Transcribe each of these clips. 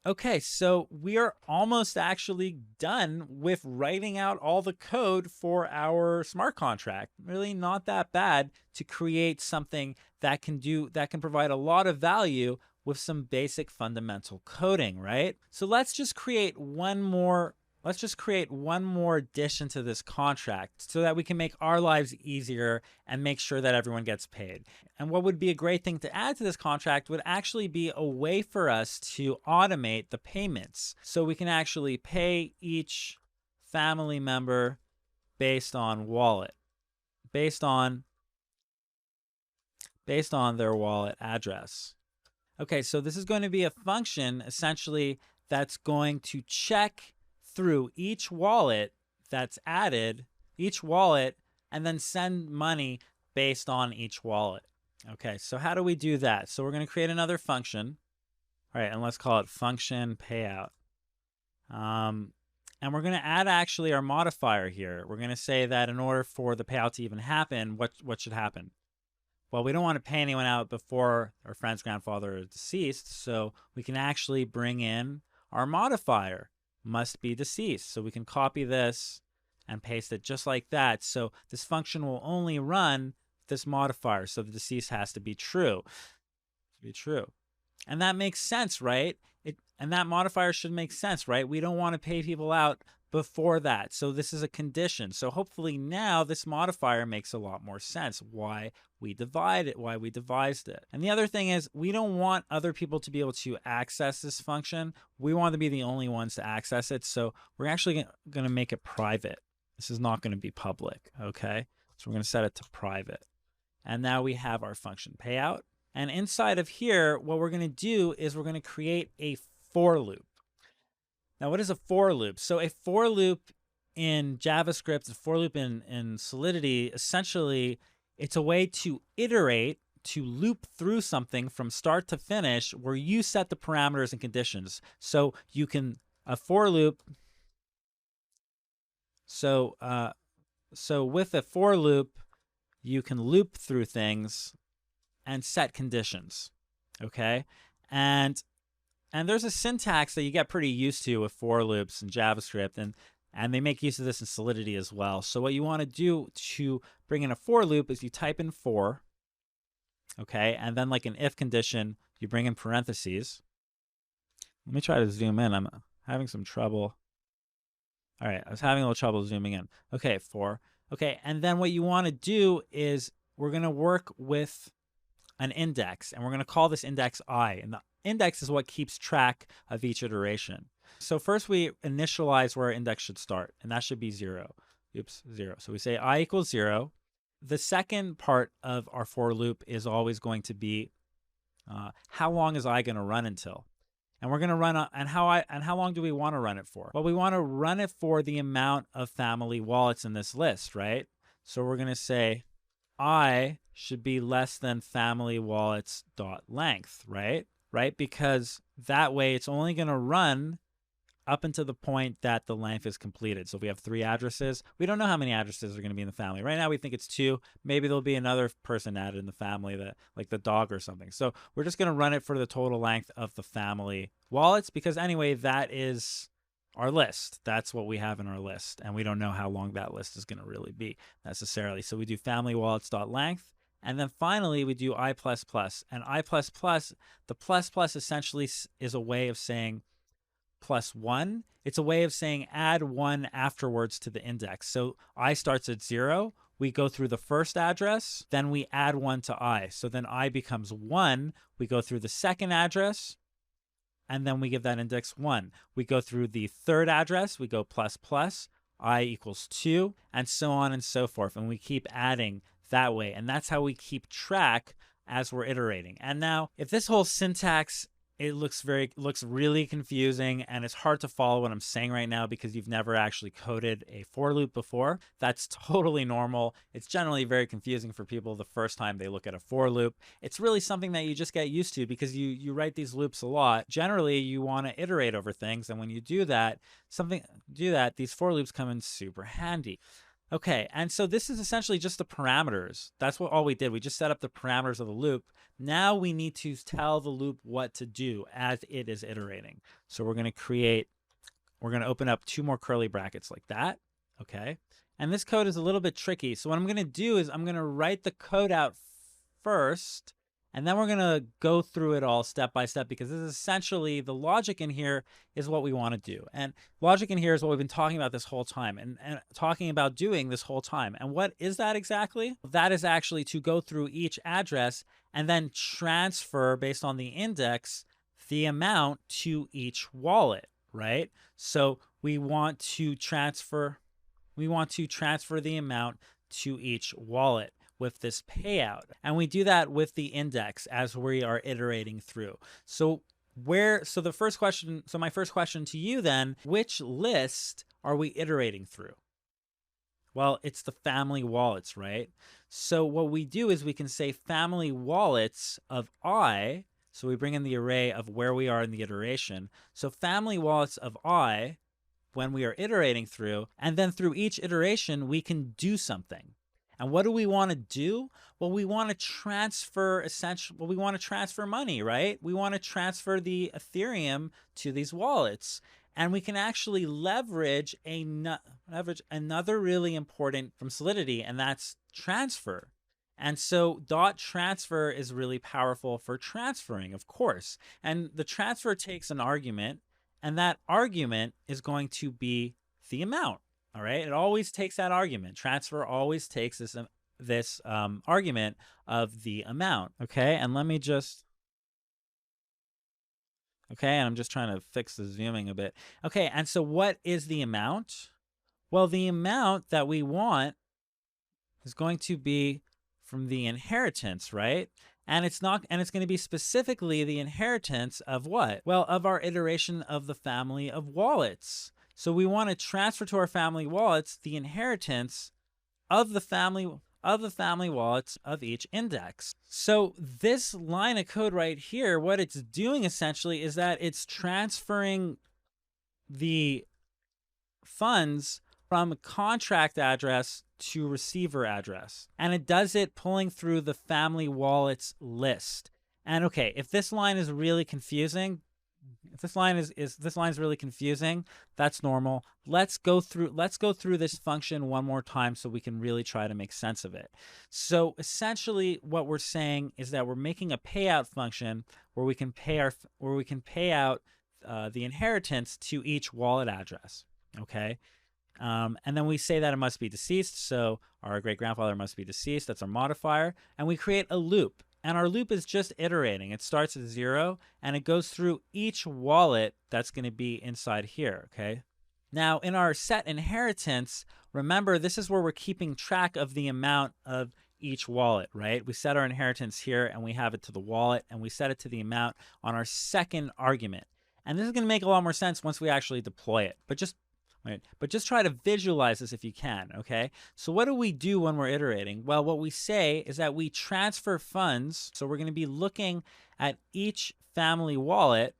Okay, so we are almost actually done with writing out all the code for our smart contract. Really not that bad to create something that can provide a lot of value with some basic fundamental coding, right? So let's just create one more addition to this contract so that we can make our lives easier and make sure that everyone gets paid. And what would be a great thing to add to this contract would actually be a way for us to automate the payments. So we can actually pay each family member based on wallet, based on their wallet address. Okay, so this is going to be a function essentially that's going to check through each wallet that's added, each wallet, and then send money based on each wallet. Okay, so how do we do that? So we're going to create another function. All right, and let's call it function payout. And we're going to add actually our modifier here. We're going to say that in order for the payout to even happen, what should happen? Well, we don't want to pay anyone out before our friend's grandfather is deceased, so we can actually bring in our modifier, must be deceased. So we can copy this and paste it just like that. So this function will only run this modifier, so the deceased has to be true. And that makes sense, right? And that modifier should make sense, right? We don't want to pay people out before that. So this is a condition. So hopefully now this modifier makes a lot more sense why we devised it. And the other thing is we don't want other people to be able to access this function. We want to be the only ones to access it. So we're actually going to make it private. This is not going to be public, okay? So we're going to set it to private. And now we have our function payout. And inside of here, what we're going to do is we're going to create a for loop. Now, what is a for loop? So a for loop in JavaScript, a for loop in Solidity, essentially, it's a way to iterate, to loop through something from start to finish where you set the parameters and conditions. So you can, a for loop, so with a for loop, you can loop through things and set conditions, okay? And there's a syntax that you get pretty used to with for loops in JavaScript, and they make use of this in Solidity as well. So what you want to do to bring in a for loop is you type in for, okay? And then like an if condition, you bring in parentheses. Let me try to zoom in. I'm having some trouble. All right, I was having a little trouble zooming in. Okay, for. Okay, and then what you want to do is we're going to work with an index, and we're going to call this index I. And the index is what keeps track of each iteration. So first we initialize where our index should start, and that should be 0. Oops, 0. So we say I equals 0. The second part of our for loop is always going to be how long is I going to run until? And we're going to run and how long do we want to run it for? Well, we want to run it for the amount of family wallets in this list, right? So we're going to say I should be less than family wallets dot length, right? Because that way it's only going to run up until the point that the length is completed. So if we have 3 addresses, we don't know how many addresses are going to be in the family. Right now we think it's 2. Maybe there'll be another person added in the family, that like the dog or something. So we're just going to run it for the total length of the family wallets, because anyway, that is our list. That's what we have in our list, and we don't know how long that list is going to really be necessarily. So we do family wallets dot length, and then finally we do I++. And I++, the plus essentially is a way of saying +1. It's a way of saying add 1 afterwards to the index. So I starts at 0. We go through the first address, then we add 1 to I. So then I becomes 1. We go through the second address, and then we give that index 1. We go through the third address, we go ++, I equals 2, and so on and so forth. And we keep adding that way. And that's how we keep track as we're iterating. And now, if this whole syntax, it looks really confusing, and it's hard to follow what I'm saying right now because you've never actually coded a for loop before. That's totally normal. It's generally very confusing for people the first time they look at a for loop. It's really something that you just get used to because you write these loops a lot. Generally, you want to iterate over things, and when you do that, these for loops come in super handy. Okay, and so this is essentially just the parameters. That's what all we did. We just set up the parameters of the loop. Now we need to tell the loop what to do as it is iterating. So we're going to open up 2 more curly brackets like that. Okay, and this code is a little bit tricky. So what I'm going to do is I'm going to write the code out first, and then we're going to go through it all step by step, because this is essentially the logic in here is what we want to do. And logic in here is what we've been talking about this whole time and talking about doing this whole time. And what is that exactly? That is actually to go through each address and then transfer, based on the index, the amount to each wallet, right? So we want to transfer the amount to each wallet with this payout. And we do that with the index as we are iterating through. So my first question to you then, which list are we iterating through? Well, it's the family wallets, right? So what we do is we can say family wallets of I. So we bring in the array of where we are in the iteration. So family wallets of I, when we are iterating through, and then through each iteration, we can do something. And what do we want to do? Well, we want to transfer money, right? We want to transfer the Ethereum to these wallets. And we can actually leverage another really important from Solidity, and that's transfer. And so .transfer is really powerful for transferring, of course. And the transfer takes an argument, and that argument is going to be the amount. All right, it always takes that argument. Transfer always takes this argument of the amount. Okay, and let me just. Okay, and I'm just trying to fix the zooming a bit. Okay, and so what is the amount? Well, the amount that we want is going to be from the inheritance, right? And it's going to be specifically the inheritance of what? Well, of our iteration of the family of wallets. So we want to transfer to our family wallets the inheritance of the family wallets of each index. So this line of code right here, what it's doing essentially is that it's transferring the funds from contract address to receiver address. And it does it pulling through the family wallets list. And okay, if this line is really confusing, really confusing, that's normal. Let's go through this function one more time so we can really try to make sense of it. So essentially what we're saying is that we're making a payout function where we can pay out the inheritance to each wallet address. Okay? And then we say that it must be deceased, so our great-grandfather must be deceased. That's our modifier. And we create a loop. And our loop is just iterating. It starts at 0, and it goes through each wallet that's going to be inside here, okay? Now, in our set inheritance, remember, this is where we're keeping track of the amount of each wallet, right? We set our inheritance here, and we have it to the wallet, and we set it to the amount on our second argument. And this is going to make a lot more sense once we actually deploy it. But just try to visualize this if you can, okay? So what do we do when we're iterating? Well, what we say is that we transfer funds. So we're going to be looking at each family wallet,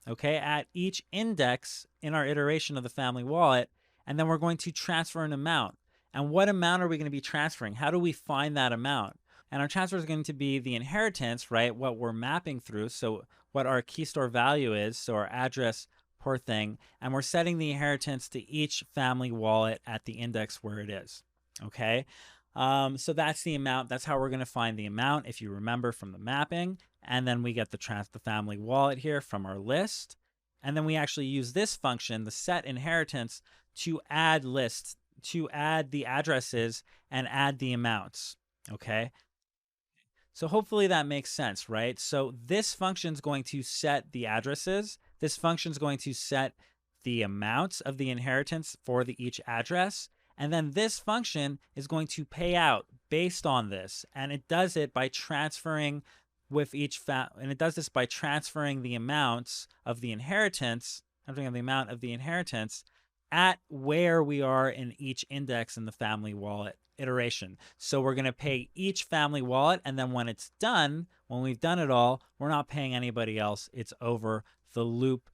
okay, at each index in our iteration of the family wallet, and then we're going to transfer an amount. And what amount are we going to be transferring? How do we find that amount? And our transfer is going to be the inheritance, right, what we're mapping through, so what our key store value is, so our address per thing, and we're setting the inheritance to each family wallet at the index where it is, okay? So that's the amount. That's how we're going to find the amount, if you remember from the mapping. And then we get the family wallet here from our list. And then we actually use this function, the set inheritance, to add the addresses and add the amounts, okay? So hopefully that makes sense, right? So this function is going to set the addresses. This function is going to set the amounts of the inheritance for each address. And then this function is going to pay out based on this. And it does it by transferring transferring the amounts of the inheritance, at where we are in each index in the family wallet iteration. So we're going to pay each family wallet, and then when it's done, when we've done it all, we're not paying anybody else. It's over. The loop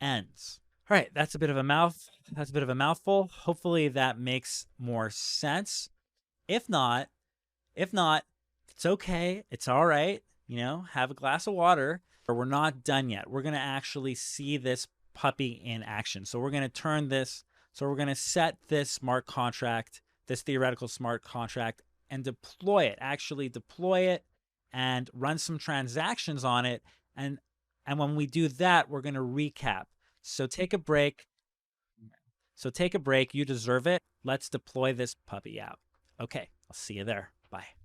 ends. All right, that's a bit of a mouthful. Hopefully that makes more sense. If not, it's okay. It's all right. You know, have a glass of water. But we're not done yet. We're going to actually see this puppy in action. So we're going to turn this, so we're going to set this smart contract, this theoretical smart contract, and deploy it, actually deploy it and run some transactions on it. And when we do that, we're going to recap. So take a break. You deserve it. Let's deploy this puppy out. Okay, I'll see you there. Bye.